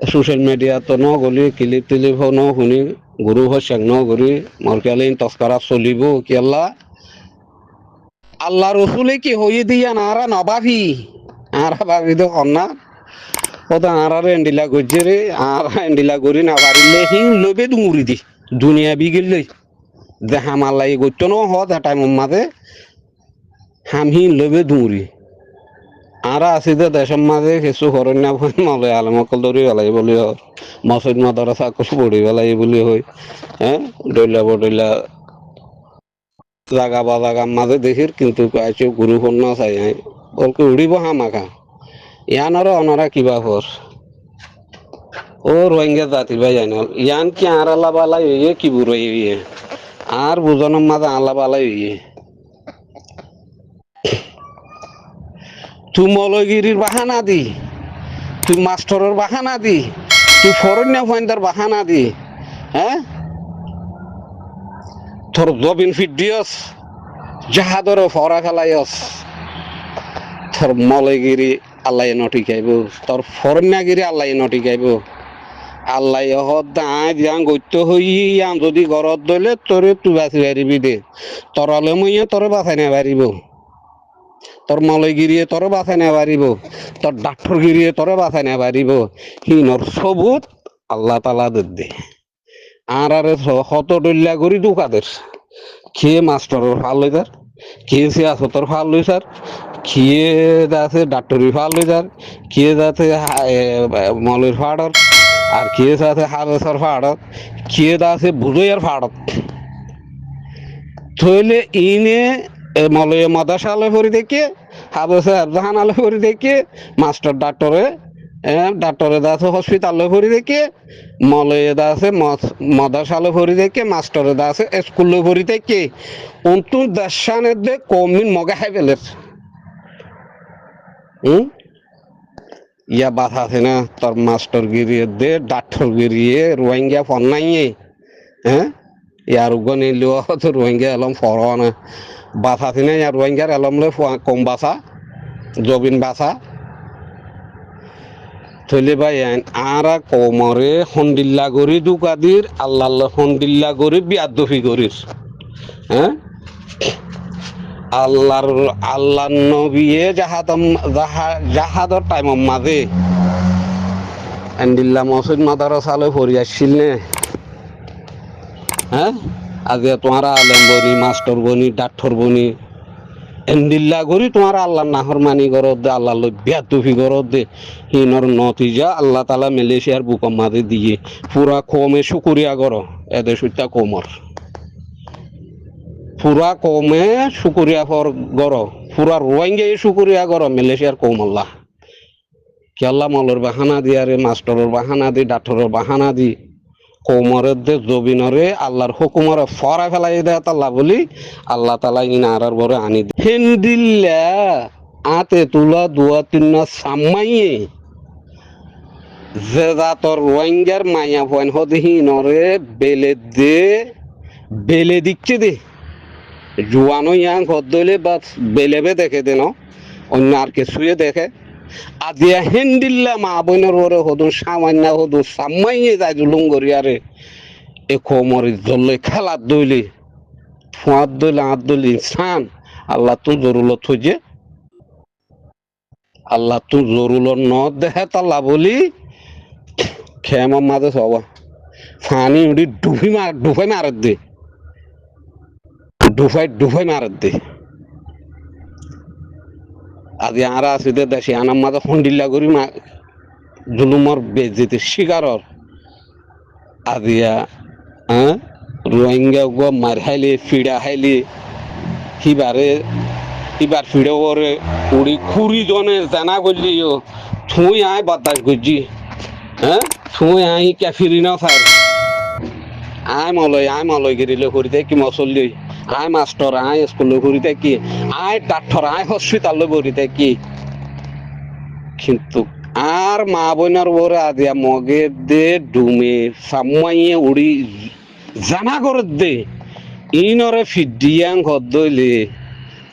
Social media তো ন গলি ক্লিপ টিলিপ ন শুনি গুরু হস্যাং ন গরি মরকালিন তস্করা চলিব কি আল্লাহ রসুলে কি হয়ে দিয়া না আরা নবাভি আরা ভাবি তো কন্যা ও তো আর এন্ডিলা করছে রে আর এন্ডিলা করি না পারিলে হিং লবে দুমুরি দি দুনিয়া বিগিল যে হামালাই করতো ন হত টাইম মাঝে হাম হিং লবে দুমুরি আর আছে যে দেশের মাঝে কিছু করেন না নলে আলমকল ধরি বেলাই বলি হর মসজিদ মাদারাসা কিছু পড়ি বেলাই বলি হয় হ্যাঁ ডইলা বডইলা জাগা বা জাগার মাঝে দেখির কিন্তু আছে গুরু কন্যা চাই বলকে উড়িব হামাখা ইয়ানরে অনরা কিবা হর ও রোহিঙ্গা জাতি ভাই জানি ইয়ান কি আর আল্লাহ বালাই হইয়ে কি বুড়ো হইয়ে আর বুঝনের মাঝে আল্লাহ বালাই হইয়ে তুই মলগিরির বাহানা দি তুই মাস্টরের বাহানা দি তুই ফরন্য ফাইন্দার বাহানা দি হ্যাঁ তোর জবিন ফিট দিয়স জাহাদরে ফরা খেলাইস তোর মলগিরি আল্লাহ নটিকাইব তোর ফরন্যাগিরি আল্লাহ নটিকাইব আল্লাহ দাঁত ইয়াং গত্য হই ইয়াং যদি ঘরত দলে তোরে তুই বাঁচি পারিবি দে তরলে মইয়া তোরে বাঁচাই না পারিব তোর মলয়গিরিয়ে তোরে বাঁচাই না পারিব তোর ডাক্তরগিরিয়ে তোরে বাঁচাই না পারিব হিনর সবুত আল্লাহ তালা দে আর শত ডল্লা করি দুকাদের খেয়ে মাস্টরের ফাল লই তার খেয়ে সিয়াসতর ফাল লই স্যার খেয়ে যাচ্ছে ডাক্তরি ফাল লই তার খেয়ে যাচ্ছে মলের ফাড়র আর খেয়ে আছে হাবেসর ফাড়ত খেয়ে আছে বুঝইয়ার ফাড়ত থইলে ইনে মলয়ে মাদাসালে ভরি দেখে হাবেসে আলে ভরি দেখে মাস্টার ডাক্তরে ডাক্তরে দাসে হসপিটালে ভরি দেখে মলয়ে দাসে মাদাসালে ভরি দেখে মাস্টারে দাসে স্কুলে ভরি দেখে অন্তু দেশানের দে কমিন মগা হাই ফেলের ইয়া বাধা আছে না তোর মাস্টার গিরিয়ে দে ডাক্তার গিরিয়ে রোহিঙ্গা ফোন নাই হ্যাঁ ইয়ার উগন এলিও তো রোহিঙ্গা এলম ফর না বাধা আছে না ইয়ার রোহিঙ্গার এলমলে কম বাসা জবিন বাসা থইলে ভাই আরা কোমরে হন্ডিল্লা গরি দুকাদির আল্লাহ হন্ডিল্লা গরি বিয়াদফি গরির হ্যাঁ আল্লাহ নবিয়ে জাহাদর টাইমের মাঝে এন্ডিল্লা মসজিদ মাদারাসালে পড়ি আসছিল নে হ্যাঁ আজকে তোমার আলেম বনি মাস্টার বনি ডাক্তার বনি এন্ডিল্লা করি তোমার আল্লাহ নাহরমানি করত দে আল্লাহ বিয়াদফি করত দে হিনর নতিজা আল্লাহ তালা মালয়েশিয়ার বুকম মাঝে দিয়ে পুরা কমে শুকুরিয়া করো এদের সুইটা কমর পুরা কমে শুকুরিয়া ফর গর পুরা রোহিঙ্গা শুকুরিয়া গর মালয়েশিয়ার কম আল্লাহ কি আল্লাহ মলর বাহানা দি আরে মাস্টরের বাহানা দি ডাক্তরের বাহানা দি কৌমরের দে জবিনরে আল্লাহর হুকুমরে ফরা ফেলাই দেয় তাল্লাহ বলি আল্লাহ তালা ইনারার বরে আনি দে হিন্দিল্লা আতে তুলা দুয়া তিন্না সাম্মাইয়ে যে জাতর রোহিঙ্গার মাইয়া পয়েন হদিহীনরে বেলে দিচ্ছে দে জুয়ানো ইয়াং হদ্দলে বা বেলেবে দেখে দেন অন্য আর কিছুয়ে দেখে আজিয়া হেন্দিল্লা মা বোনের ওরে হদু সামান্য হদু সামাইয়ে যায় জুলুম গরিয়ারে এ কোমরে জলে খেলার দইলে ফুয়ার দইলে আঁত দইলে ইনসান আল্লাহ তু জরুলত হইছে আল্লাহ তু জরুলত ন দেখে তাল্লা বলি খেমার মাঝে সবা ফানি উঠি ডুফাই মারত দে ডুফাই মারত দে আজি আরা আছে দেশে আনার মাঝে হন্ডিল্লা করি জুলুমর বেজিতে শিকারর আজিয়া হ্যাঁ রোহিঙ্গা মার হাইলে ফিড়া হাইলে হিবার ফিড়ে ওরে উড়ি খুরি জনে জানা করলি থুই আয় বাতাস করছি হ্যাঁ থুই আই কে ফিরি না স্যার আয় মলয় গেরিলে করি কি মসল্লি আয় মাস্টার আয় স্কুলে করি কি আয় ডাক্তার আয় হসপিটালে করি কি কিন্তু আর মা বোনের ওরে আদিয়া মগে দে ডুমে সামাইয়ে উড়ি জানা করে দে ইনরে ফিডিয়াং হদ্দইলে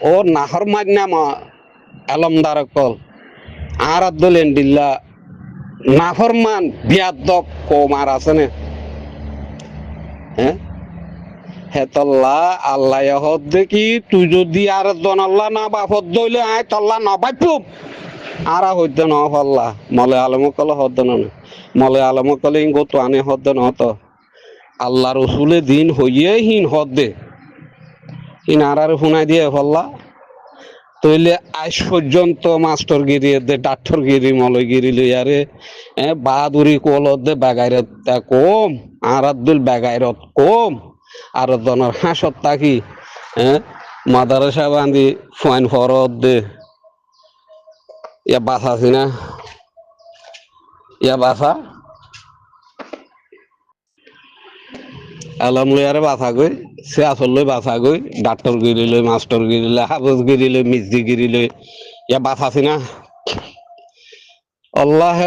ও নাহর মান্না মা আলমদার কল আর আদলেন দিল্লা নাফরমান বিয়াদব কম আর আছে না হ্যাঁ হেতল্লা আল্লাহ হদ দেখি তুই যদি আর জন আল্লাহ না বাপত দইলে আয় তল্লা না বাইপুম আরা হইতে ন ফল্লা মলে আলম কলে হদ্দ না মলে আলম কলে ইঙ্গো তো আনে হদ্দ নহত আল্লাহ রসুলে দিন হইয়ে হিন হদ্দে হিন আর শুনাই দিয়ে ফল্লা তইলে আজ পর্যন্ত মাস্টার গিরি ডাক্তার গিরি মলগিরি লইয়ারে বাহাদুরি কলত দে বাগাইরত কম আর আব্দুল বাগাইরত কম আর জনের হাসত তাকি মাদারসা বান্ধি ফাইন ফরত দে ইয়া বাসা আছে না ইয়া বাসা এলম লইয়ারে বাসা গই সে আসল লই বাসা গই ডাক্তার গিরি লই মাস্টার গিরি লই হাফজ গিরি লই মিস্ত্রি গিরি লই ইয়া বাসা আছে না আল্লাহ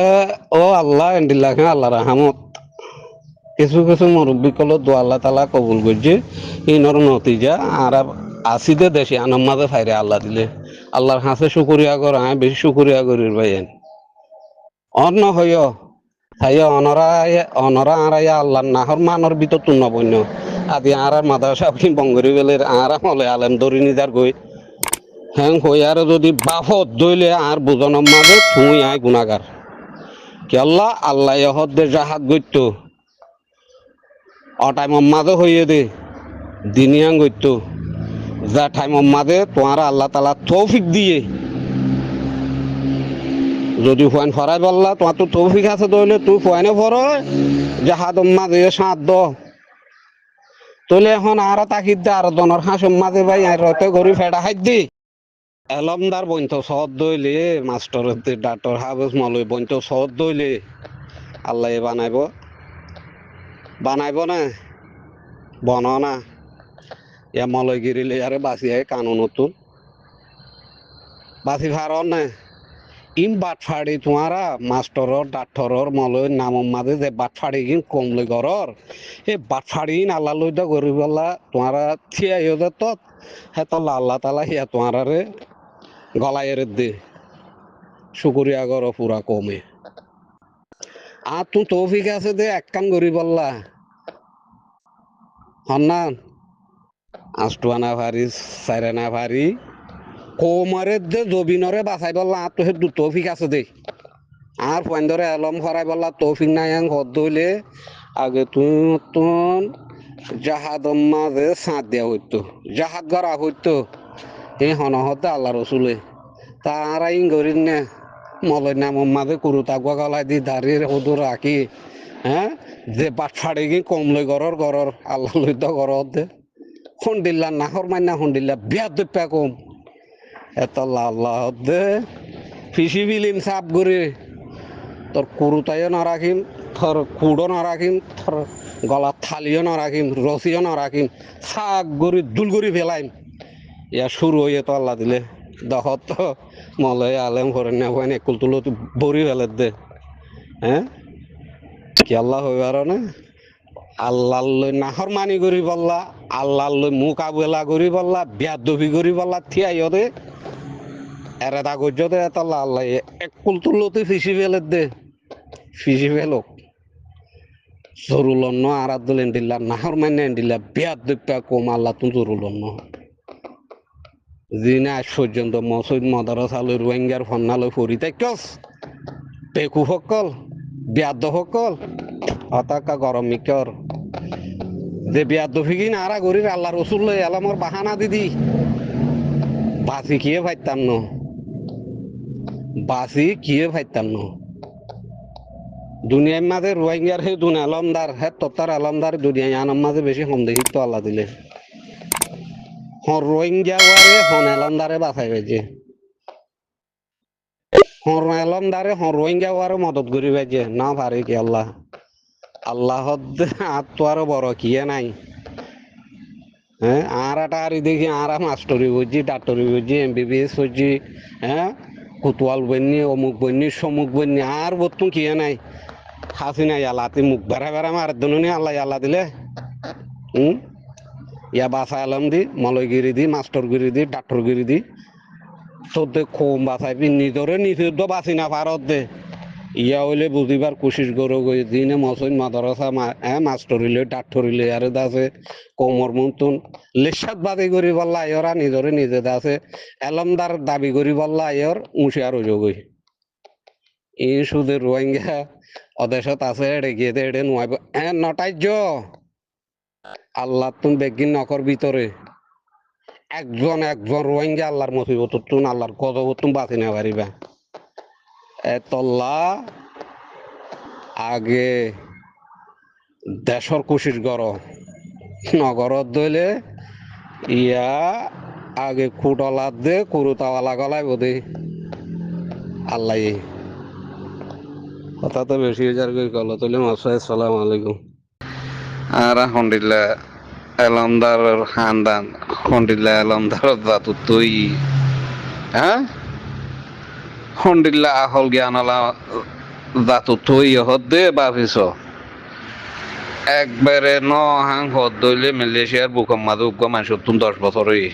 ও আল্লাহ এন্ডিল্লাহ আল্লাহ রাহমত কিছু কিছু মুরব্বী কল দো আল্লাহ তালা কবুল করছে ইনর নতিজা আর আসিদে দেশে আনম মাঝে ফাইরে আল্লাহ দিলে আল্লাহর হাসে শুকুরিয়া কর হ্যাঁ বেশি শুকুরিয়া করির ভাইয়েন অন্য হইয় তাই অনরা আড়াইয়া আল্লাহ নাহর মানর ভিতর তুন্ন বন্য আদি আর মাদ্রাসা বঙ্গরি বেলের আর হলে আলেম দরি নিজার গই হ্যাং হই আর যদি বাফত দইলে আর বুজনের মাঝে থুই আয় গুণাগার কি আল্লাহ আল্লাহ হদ্দের জাহাজ গইত অটাইমর মাঝে হইয়ে দে দিনিয়াং গইত যা টাইমর মাঝে তোমার আল্লাহ তালা তৌফিক দিয়ে যদি ফুয়ান ফরাই বললা তোমার তো তৌফিক আছে দইলে তুই ফুয়ানে ফরয় জাহাজ মাঝে সাঁত দ তলে এখন আর তাকিদ দে আর দনের হাঁসের মাঝে ভাই আর রতে গড়ি ফেড়া হাইত দি এলমদার বইন্ত সহজ দইলে মাস্টার ডাক্তার হাফেজ মলই বইন্ত সহজ দইলে আল্লাহ বানাইব বানাইব না বন না ইয়া মলই গিরিলে আরে বাঁচি আয় কানু নতুন বাঁচি ভারন না ইম বাট ফাড়ি তোমারা মাস্টারর ডাক্তারর মলই নামর মাঝে যে বাট ফাড়ি কিন কমলে গরর এই বাট ফাড়ি আল্লাহ লই দা গরিব আল্লাহ তোমারা থিয়াই দে তত হে তল্লা আল্লাহ তালা হিয়া তোমারে গলাইয়ের দে শুকুরিয়া কর পুরা কমে আর তুই তৌফিক আছে দে এক কান গরিব আল্লাহ হন্নান আষ্টুয়ানা ভারি সাইরানা ভারি কোমরে দে জবিনরে বাঁচাই বললা আর তো হে দু তৌফিক আছে দে আর পয়েন্টরে এলম ফরাই বললা তৌফিক নাই আং হদ দইলে আগে তুই তুন জাহাদ মাঝে সাঁত দেওয়া হইতো জাহাদ গড়া হইতো এই হনহদ আল্লাহ রসুলে তারা ইং গরিব নে মলের নামর মাঝে কুরু তাগুয়া গলায় দি দাঁড়িয়ে ওদুর রাখি হ্যাঁ যে বাট ফাড়ে গিয়ে কমলে গরর গরর আল্লাহ লই দ গরর দে হন্ডিল্লা নাহর মাইনা হন্ডিল্লা বিয়া দুপা কম এত আল্লাহ দে ফিসি বিলিম সাপ গরি তোর কুরুতাইও নারাখিম তোর কুড়ো নারাখিম তোর গলার থালিও নারাখিম রসিও নারাখিম শাক গরি দুল গরি ফেলাইম ইয়া শুরু হইয়ে তো আল্লাহ দিলে দহত তো মলয় আলেম করে না হয় একুল তুলো বড়ি ফেলে দে হ্যাঁ কি আল্লাহ হইবার না আল্লাহ লই নাহর মানি করি বললা আল্লাহ লই মোকাবেলা করি বললা বিয়াদবি করি বললা থিয়াই দে এরা দা গজ্য দে তাল্লা আল্লাহ একুল তুলোতে ফিসি ফেলে দে ফিসি ফেলো জরুলন্ন আর আব্দুল এন্ডিল্লা নাহর মাইনে এন্ডিল্লা বিয়াদবি কম আল্লাহ তুমি জরুলন্ন যিনি আজ পর্যন্ত মসজিদ মাদ্রাসালৈ রোহিঙ্গার ফন্নালৈ ফুরি থাকস পেকু সকল বিয়াদ্দ সকল হতাকা গরম মিকর যে বিয়াদ্দ ফিকিন আরা গরির আল্লাহ রসুল লই এলামর বাহানা দিদি বাসি কিয়ে ফাইতাম ন বাসি কিয়ে ফাইতাম ন দুনিয়ার মাঝে রোহিঙ্গার হে দুন আলমদার হে তত্তার আলমদার দুনিয়ায় আনার মাঝে বেশি কম দেখি তো আল্লাহ দিলে হন রোহিঙ্গা ওয়ারে হন এলমদারে বাঁচাই পাইছে হন এলমদারে হন রোহিঙ্গা ওয়ারে মদত করি পাইছে না পারে কি আল্লাহ আল্লাহ তো আরো বড় কিয়ে নাই হ্যাঁ আর একটা আর দেখি আর মাস্টরি বুঝছি ডাক্তরি বুঝছি এমবিবিএস বুঝছি হ্যাঁ কুতুয়াল বন্যি অমুক বন্যি সমুক বন্যি আর বর্তু কিয়ে নাই হাসি নাই আল্লাহ তুই মুখ বেড়া বেড়া মার দনুনি আল্লাহ আল্লাহ দিলে ইয়া বাসা আলম দি মলয়গিরি দি মাস্টরগিরি দি ডাক্তারগিরি দি তোর দে খুব বাসাইবি নিজরে নিজে তো বাঁচি না পারত দে ইয়া হইলে বুঝিবার কোশিশ করো গই দিনে মসইন মাদ্রাসা মাস্টরিলে ডাক্তরিলে আর দাসে কোমর মন্তন লেশাত বাদি করি বললা আয়রা নিজরে নিজে দাসে এলমদার দাবি করি বললা আয়র উশিয়ার হইজগই ই শুধু রোহিঙ্গা অদেশত আছে এড়ে গিয়ে এড়ে নোয়াইব নটাইজ আল্লাহ তুমি বেগিন নকর ভিতরে একজন একজন রোহিঙ্গা আল্লাহর মুসিবত তুন আল্লাহর গজবত তুমি বাঁচি না পারিবা এতল্লা আগে দেশর কোশিশ কর নগরত দইলে ইয়া আগে কুটলাত দে কুরুতাওয়ালা গলায় বোধে আল্লাহ কথা তো বেশি হাজার করে কল তুলে মাসাই আসসালামু আলাইকুম আর আলহামদুলিল্লাহ এলমদার খানদান আলহামদুলিল্লাহ এলমদার জাতু তুই হ্যাঁ আলহামদুলিল্লাহ আহল জ্ঞানলা জাতু তুই হদ্দে বাফিস একবারে ন হাং হদ দইলে মালয়েশিয়ার ভূকম্মাদ উগ্র মানুষ 10 বছরই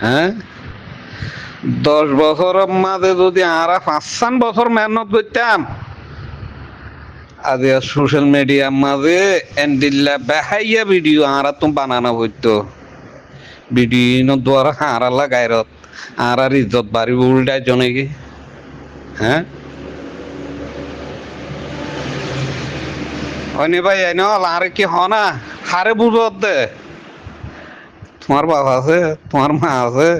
হ্যাঁ 10 বছরের মাঝে যদি আরা 5-6 বছর মেহনত করতাম আজ সোশ্যাল মিডিয়ার মাঝে এন্ডিল্লা বেহাইয়া ভিডিও আরা তুমি বানানো হইতো ভিডিও দ্বারা হারালা গায়রত আরার ইজ্জত বাড়ি উল্টাই জনে কি হ্যাঁ অনি ভাই এনে আর কি হনা হারে বুঝত দে তোমার বাবা আছে তোমার মা আছে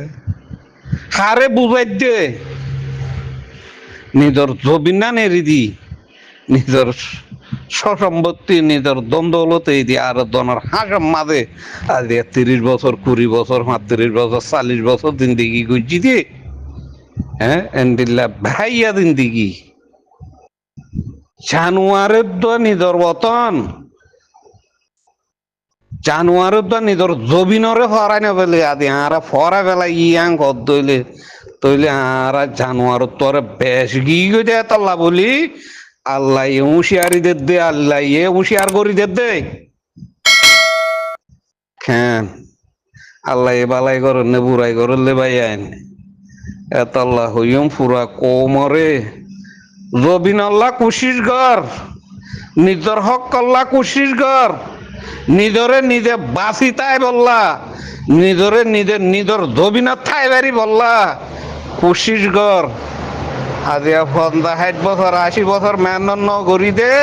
হারে বুঝাই দে নিজের জমিন না নেরি দি নিজের সসম্পত্তি নিজের দ্বন্দ্বলতে দি আর দনের হাসম মাঝে আজ 30 বছর 20 বছর 35 বছর 40 বছর জিন্দিগি গুজি দিয়ে হ্যাঁ এন্ডিল্লা ভাইয়া জিন্দিগি জানুয়ারের তো নিজের বতন জানুয়ারের তো নিজের জবিনরে ফরাই না পেলে আদি আরা ফরা বেলা ইয়াং কত দইলে তইলে আরা জানুয়ার তোর বেশ গিয়ে দে তল্লা বলি আল্লাহ হুঁশিয়ারি দে আল্লাহ হুঁশিয়ার করি দে খান আল্লাহ বালাই করলে বুড়াই করলে ভাই আইন এতল্লা হইম পুরা কোমরে জবিন আল্লাহ কুশিস কর নিজের হক কল্লা কুশিস কর নিজরে নিজে বাঁচি তাই বললা নিজরে নিজে নিজের জবিনত থাই বাড়ি বললা কুশিস কর আজি 50-60 বছর 80 বছর মেহনত ন করি দে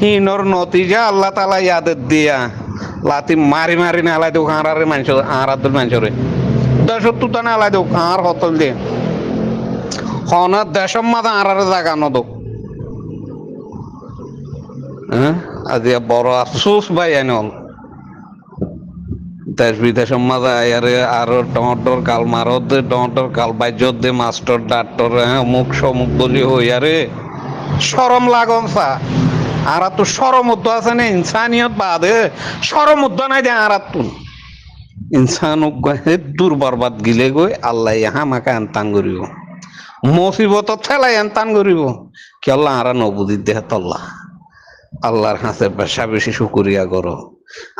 হিনর নতিজা আল্লাহ তালা ইয়াদের দিয়া লাতি মারি মারি নালাই দেখ আঁড়ারে মানুষ আঁড়াদের মানুষরে 70 নালাই দেখ আর হতল দিয়ে হনার দেশের মাঝে আঁড়ারে জাগা নদক হ্যাঁ আজি বড় আফসোস ভাই আইনল দেশ বিদেশের মাঝে আয়ারে আর ডর কাল মারত দে ডর কাল বাজ্যত দে মাস্টার ডাক্তার অমুক সমুক বলি হইয়ারে সরম লাগন সা আর তো সরম উদ্দ আছে না ইনসানিয়ত বাদে সরম উদ্দ নাই দে আর তুন ইনসান দূর বরবাদ গিলে গই আল্লাহ হামাকে আনতান করিব মুসিবত ঠেলাই আনতান করিব কি আল্লাহ আর নবুদি দেহ তল্লা আল্লাহর হাতে বেশা বেশি শুকুরিয়া করো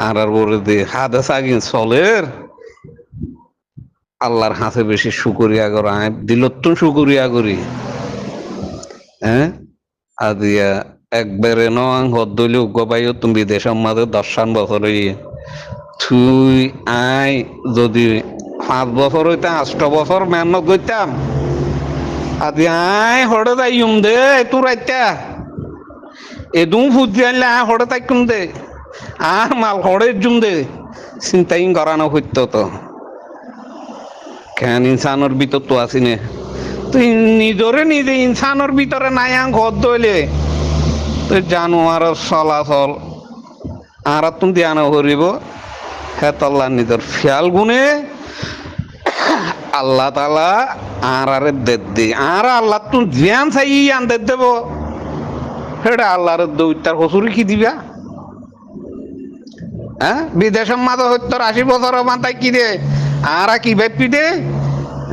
আর বলে দে হাতে সাগিন চলের আল্লাহর হাতে বেশি শুকুরিয়া করো আমি দিলতুন শুকুরিয়া করি হ্যাঁ আদিয়া একবারে নং হদ্দলি উগ্রবায়ু তুমি বিদেশের মাঝে 10 বছর তুই আই যদি 5 বছর হইতাম 8 বছর মেহনত করতাম আদি আই হড়ে যাইম দে তোর রাইতা এদুম ফুজি আনলে আ হড়ে তাইকুম দে আর মাল হড়ে জুম দে চিন্তাই করানো হইত তো কেন ইনসানোর ভিতর তো আসি নে তুই নিজরে নিজে ইনসানোর ভিতরে নাই আং ঘর দইলে তুই জানোয়ার চলাচল আর তুমি ধ্যান করিব হেতল্লা নিজের ফিয়াল গুনে আল্লাহ তালা আরে দে দে আর আল্লাহ তুমি ধ্যান চাই আন দে দেব সেটা আল্লাহর দৌতার হসুরি কি দিবা হ্যাঁ বিদেশের মাঝে 70-80 বছর মাথায় কি দে আর কি ব্যাপি দে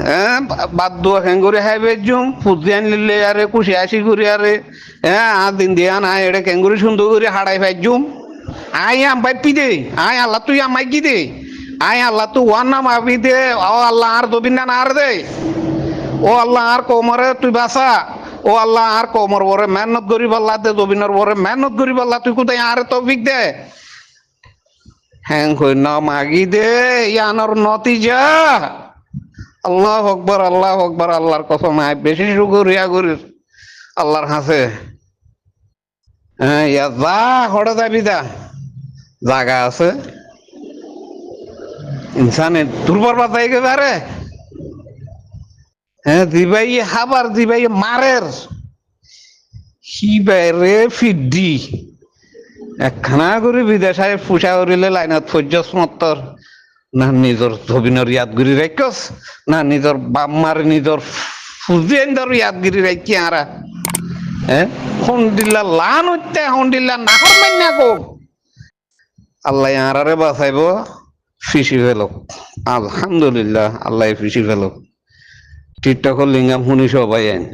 হ্যাঁ বাদ হেঙ্গুরি হাই বেজুম ফুজি আনলে আরে খুশি আসি করি আরে হ্যাঁ আর দিন দিয়া না এটা কেঙ্গুরি সুন্দর করে হাড়াই ফাইজুম আই আম ব্যাপি দে আয় আল্লাহ তুই আমাই কি দে আয় আল্লাহ তুই ওয়ান নাম আবি দে ও আল্লাহ আর দবিন না আর দে ও আল্লাহ আর কোমরে তুই বাসা, ও আল্লাহ আর কোমর বরে মেহনত করি পাল্লা দে, জবিনের বরে মেহনত করি পাল্লা তুই কোথায় আর তৌফিক দে। হ্যাঁ কই ন মাগি দে ইয়ানোর নতিজা। আল্লাহ আকবার, আল্লাহ আকবার, আল্লাহর কসম আয় বেশি শুকরিয়া করিস আল্লাহর হাসে। হ্যাঁ ইয়া যা হড়ে যাবি যা, জায়গা আছে ইনসানের দুর্বল বাতাই একেবারে। হ্যাঁ দিবাই হাবার দিবাই মারের কি বাইরে ফিডি একখানা করে বিদেশায় ফুসা করিলে লাইনত ফজ্জস মত্তর না নিজের ধবিনের ইয়াদগিরি রাখস, না নিজের বাম্মার নিজের ফুজিয়েন্দর ইয়াদগিরি রাখি আরা। হ্যাঁ হন্ডিল্লা লান হইতে হন্ডিল্লা নাহর মান্যা গো। আল্লাহ আরারে বাঁচাইব ফিসি ফেলক, আলহামদুলিল্লাহ আল্লাহ ফিসি ফেলক। টিকটক লিঙ্গাম শুনি সবাই আইন।